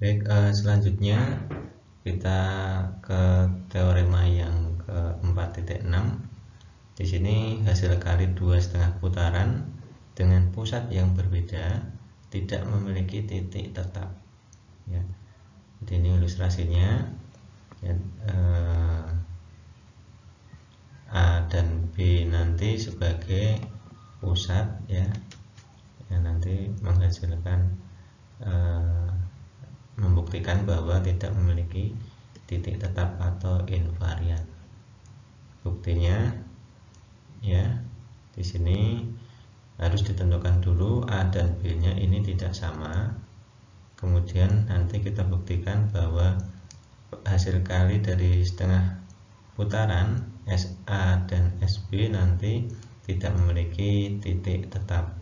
Baik, selanjutnya kita ke teorema yang ke-4.6. Di sini hasil kali 2,5 putaran dengan pusat yang berbeda tidak memiliki titik tetap. Ya. Jadi ini ilustrasinya. Ya, A dan B nanti sebagai pusat, ya, yang nanti menghasilkan membuktikan bahwa tidak memiliki titik tetap atau invarian. Buktinya, ya, di sini harus ditentukan dulu A dan B-nya ini tidak sama. Kemudian nanti kita buktikan bahwa hasil kali dari setengah putaran SA dan SB nanti tidak memiliki titik tetap.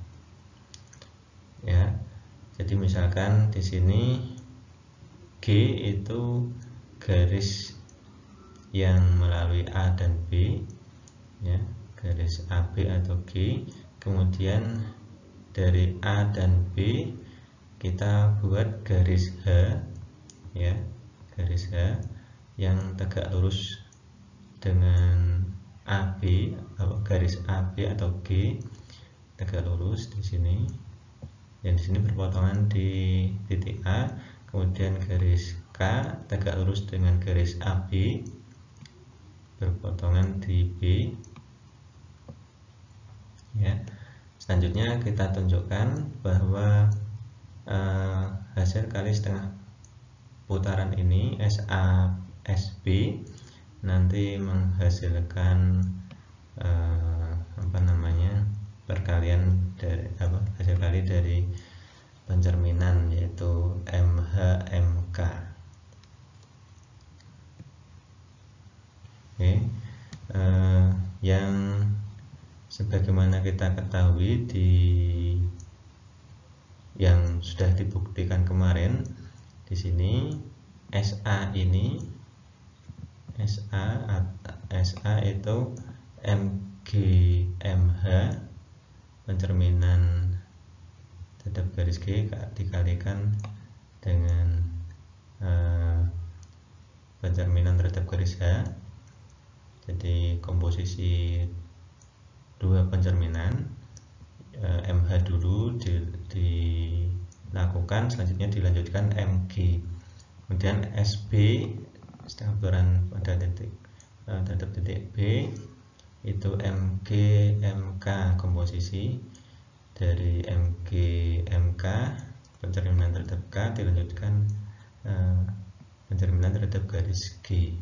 Ya. Jadi misalkan di sini G itu garis yang melalui A dan B, ya, garis AB atau G. Kemudian dari A dan B kita buat garis H, ya, garis H yang tegak lurus dengan AB atau garis AB atau G tegak lurus di sini. Yang di sini berpotongan di titik A. Kemudian garis K tegak lurus dengan garis AB berpotongan di B, ya. Selanjutnya kita tunjukkan bahwa hasil kali setengah putaran ini SA SB nanti menghasilkan perkalian dari hasil kali dari pencerminan, yaitu MH MK. Oke. Yang sebagaimana kita ketahui yang sudah dibuktikan kemarin, di sini SA itu MG MH, pencerminan terhadap garis G dikalikan dengan pencerminan terhadap garis H. Jadi komposisi dua pencerminan, MH dulu dilakukan, selanjutnya dilanjutkan MG. Kemudian SB setengah putaran pada titik terhadap titik B itu MG MK, komposisi dari MG MK pencerminan terhadap K dilanjutkan pencerminan terhadap garis G,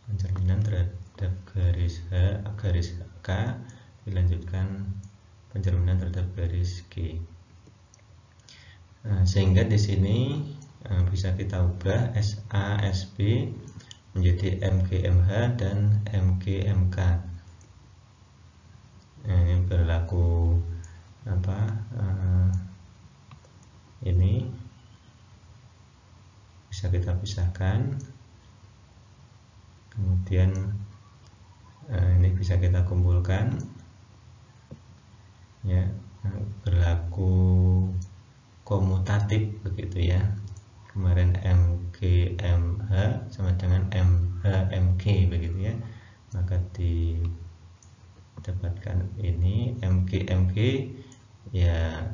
pencerminan terhadap garis H, garis K dilanjutkan pencerminan terhadap garis G. Sehingga di sini bisa kita ubah SA SB menjadi MG MH dan MG MK. Ini berlaku ini bisa kita pisahkan, kemudian ini bisa kita kumpulkan, ya, berlaku komutatif begitu, ya. Kemarin MG MH sama dengan MH MG begitu, ya. Maka didapatkan ini MG MG, ya,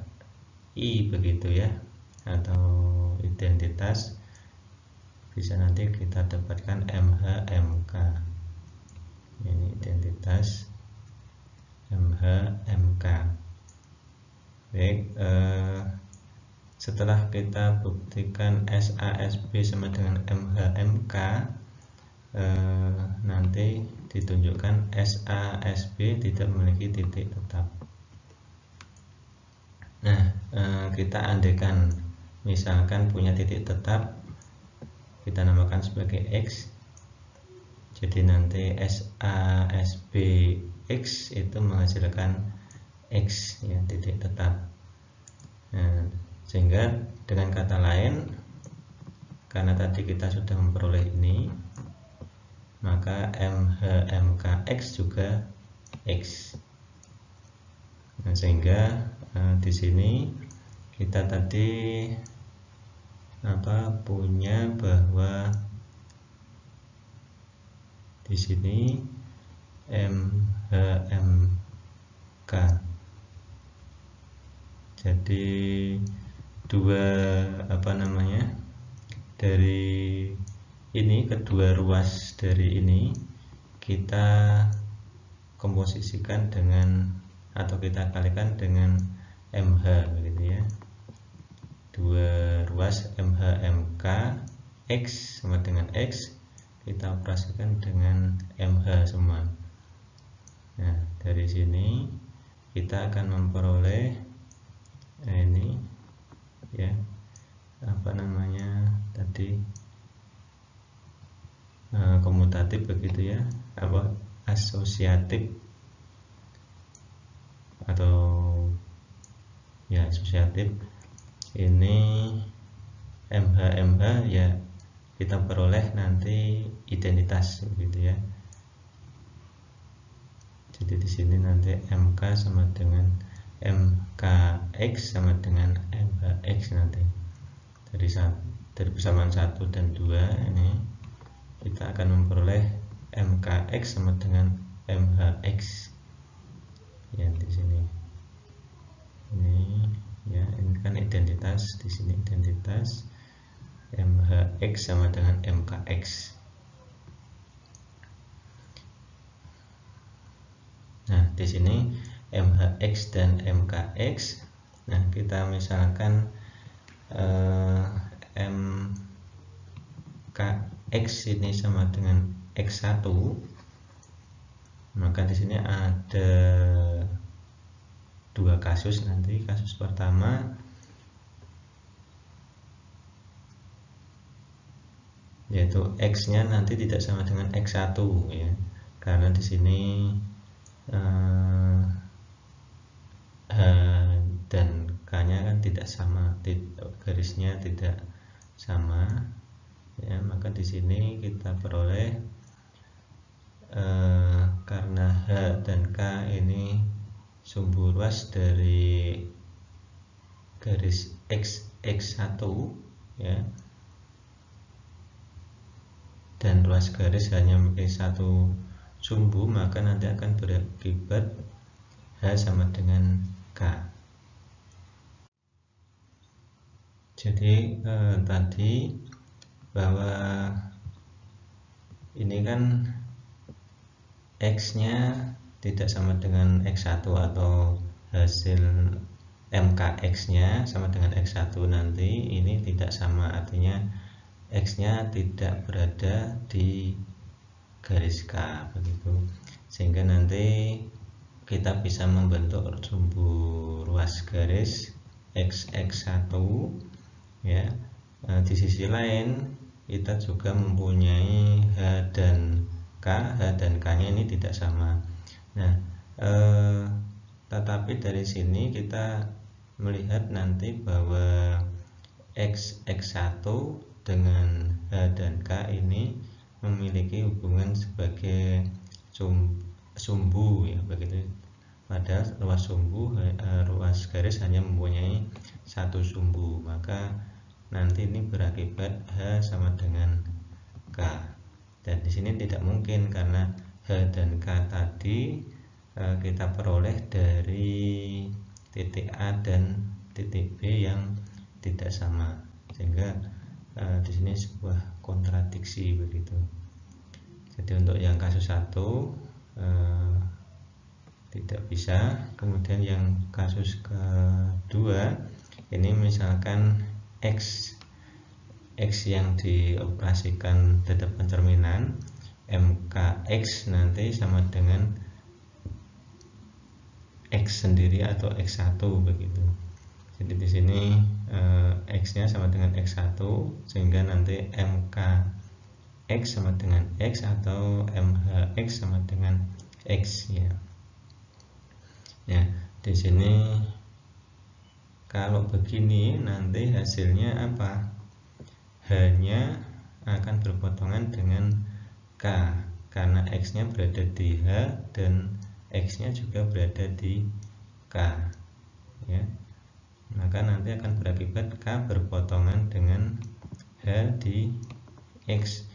I begitu, ya, atau identitas bisa nanti kita dapatkan MH MK. Ini identitas MH MK. Baik, setelah kita buktikan SA SB sama dengan MH MK, nanti ditunjukkan SA SB tidak memiliki titik tetap. Nah, kita andaikan misalkan punya titik tetap, kita namakan sebagai X. Jadi nanti SA SB X itu menghasilkan X, ya, titik tetap. Nah, sehingga dengan kata lain, karena tadi kita sudah memperoleh ini, maka MH MK X juga X. Nah, sehingga di sini kita tadi punya bahwa di sini MHMK. Jadi dua dari ini, kedua ruas dari ini kita komposisikan dengan atau kita kalikan dengan MH begitu ya. Dua ruas MHMK X sama dengan X kita operasikan dengan MH semua. Nah, dari sini kita akan memperoleh ini ya, tadi komutatif begitu ya, asosiatif atau ya asosiatif. Ini MH ya kita peroleh nanti identitas begitu ya. Jadi di sini nanti MK sama dengan MKX sama dengan MHX nanti. Dari persamaan 1 dan 2 ini kita akan memperoleh MKX sama dengan MHX. Ya di sini. Ini ya, ini kan identitas, di sini identitas MHX sama dengan MKX. Nah, di sini MHX dan MKX. Nah, kita misalkan MKX ini sama dengan X1, maka di sini ada dua kasus nanti. Kasus pertama yaitu X-nya nanti tidak sama dengan X1 ya, karena di sini H dan K-nya kan tidak sama, garisnya tidak sama ya, maka di sini kita peroleh karena H dan K ini sumbu ruas dari garis X1 ya, dan ruas garis hanya memiliki satu sumbu, maka nanti akan berakibat H sama dengan K. Jadi tadi bahwa ini kan X-nya tidak sama dengan X1 atau hasil MKX-nya sama dengan X1, nanti ini tidak sama, artinya X-nya tidak berada di garis K begitu, sehingga nanti kita bisa membentuk sumbu ruas garis XX1 ya. Di sisi lain kita juga mempunyai H dan K. H dan K nya ini tidak sama. Nah, tetapi dari sini kita melihat nanti bahwa XX1 dengan H dan K ini memiliki hubungan sebagai sumbu ya begitu. Padahal ruas garis hanya mempunyai satu sumbu, maka nanti ini berakibat H sama dengan K. Dan di sini tidak mungkin karena H dan K tadi kita peroleh dari titik A dan titik B yang tidak sama, sehingga di sini sebuah kontradiksi begitu. Jadi untuk yang kasus 1 tidak bisa. Kemudian yang kasus kedua ini misalkan X yang dioperasikan tetap pencerminan MKX nanti sama dengan X sendiri atau X1 begitu. Jadi di sini X-nya sama dengan X1, sehingga nanti MKX sama dengan X atau MHX sama dengan X ya. Ya, di sini kalau begini nanti hasilnya apa? H-nya akan berpotongan dengan K karena X-nya berada di H dan X-nya juga berada di K ya. Maka nanti akan berakibat K berpotongan dengan H di X.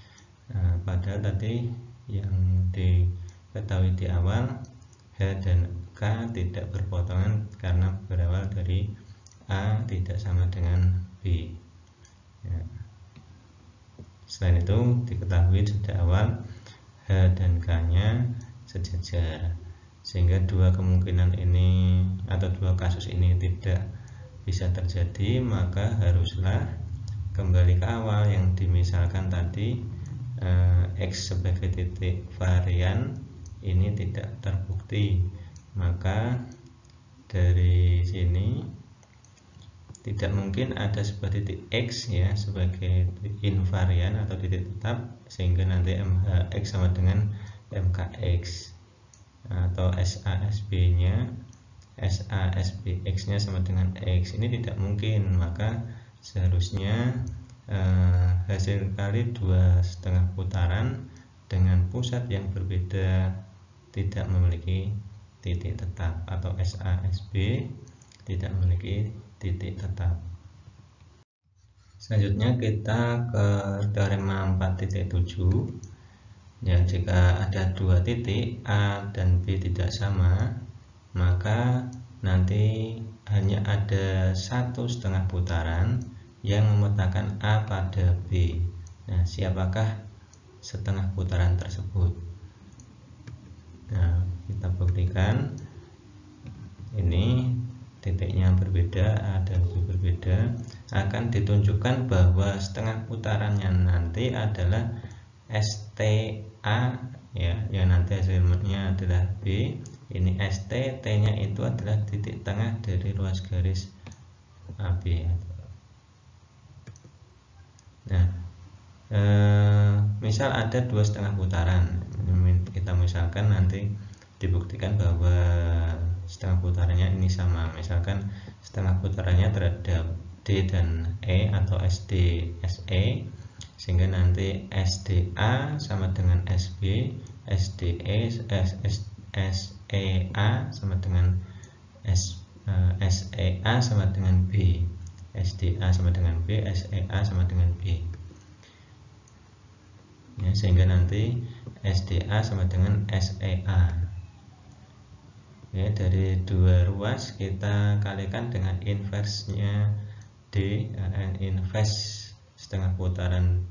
Nah, padahal tadi yang diketahui di awal H dan K tidak berpotongan karena berawal dari A tidak sama dengan B. Ya. Selain itu diketahui sejak awal H dan K nya sejajar, sehingga dua kemungkinan ini atau dua kasus ini tidak bisa terjadi, maka haruslah kembali ke awal yang dimisalkan tadi, X sebagai titik varian ini tidak terbukti, maka dari sini tidak mungkin ada sebuah titik X ya sebagai invarian atau titik tetap, sehingga nanti MHX sama dengan MKX atau SASB nya SASBX nya sama dengan X. Ini tidak mungkin, maka seharusnya hasil kali 2,5 putaran dengan pusat yang berbeda tidak memiliki titik tetap, atau SASB tidak memiliki titik tetap. Selanjutnya kita ke teorema 4.7. Ya, jika ada dua titik A dan B tidak sama, maka nanti hanya ada 1,5 putaran yang memetakan A pada B. Nah, siapakah setengah putaran tersebut? Nah, kita buktikan. Ini titiknya berbeda, A dan B berbeda, akan ditunjukkan bahwa setengah putarannya nanti adalah STA ya, yang nanti hasilnya adalah B. Ini ST, T nya itu adalah titik tengah dari ruas garis AB. Nah, misal ada 2,5 putaran, kita misalkan nanti dibuktikan bahwa setengah putarannya ini sama, misalkan setengah putarannya terhadap D dan E atau SD SE, sehingga nanti SDA sama dengan SB, SDE SEA sama dengan SEA sama dengan B, SDA sama dengan B, SEA sama dengan B ya, sehingga nanti SDA sama dengan SEA. Ya, dari dua ruas kita kalikan dengan inversnya D, inverse setengah putaran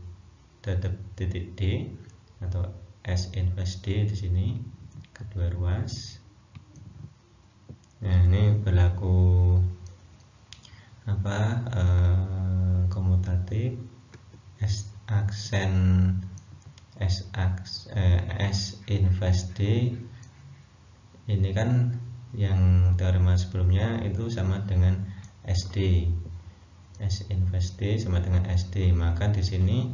terhadap titik D atau S inverse D di sini kedua ruas. Nah, ini berlaku komutatif S aksen S inverse D. Ini kan yang teorema sebelumnya itu sama dengan SD, S inverse D sama dengan SD, maka di sini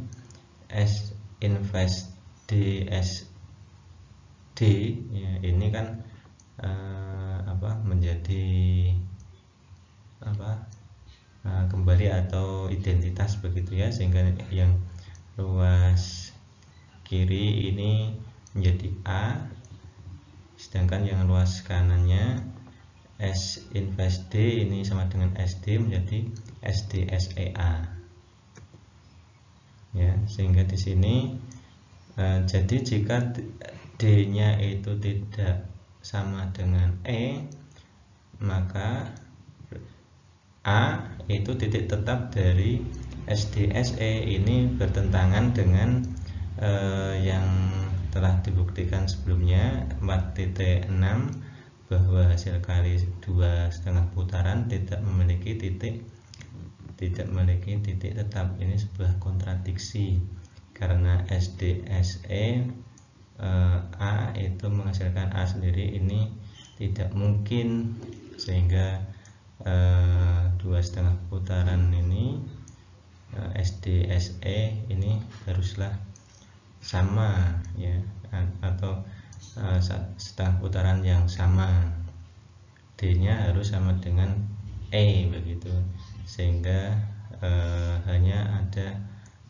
S inverse D SD ya, ini kan menjadi kembali atau identitas begitu ya, sehingga yang ruas kiri ini menjadi A, sedangkan yang luas kanannya S inverse D ini sama dengan SD menjadi SD SEA ya, sehingga di sini jadi jika D nya itu tidak sama dengan E, maka A itu titik tetap dari SD SE. Ini bertentangan dengan yang telah dibuktikan sebelumnya 4.6 bahwa hasil kali 2,5 putaran tidak memiliki titik tetap. Ini sebuah kontradiksi karena SD SE A itu menghasilkan A sendiri, ini tidak mungkin, sehingga 2,5 putaran ini SD SE ini haruslah sama ya, atau setengah putaran yang sama, D nya harus sama dengan E begitu, sehingga hanya ada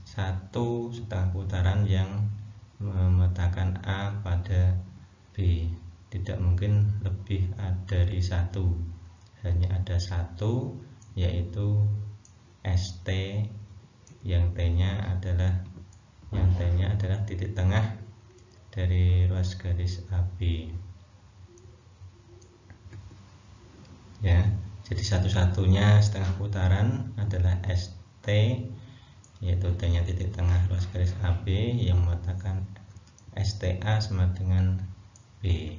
1,5 putaran yang memetakan A pada B, tidak mungkin lebih dari 1, hanya ada 1, yaitu ST yang T-nya adalah titik tengah dari ruas garis AB. Ya, jadi satu-satunya setengah putaran adalah ST, yaitu T-nya titik tengah ruas garis AB yang mengatakan STA sama dengan B.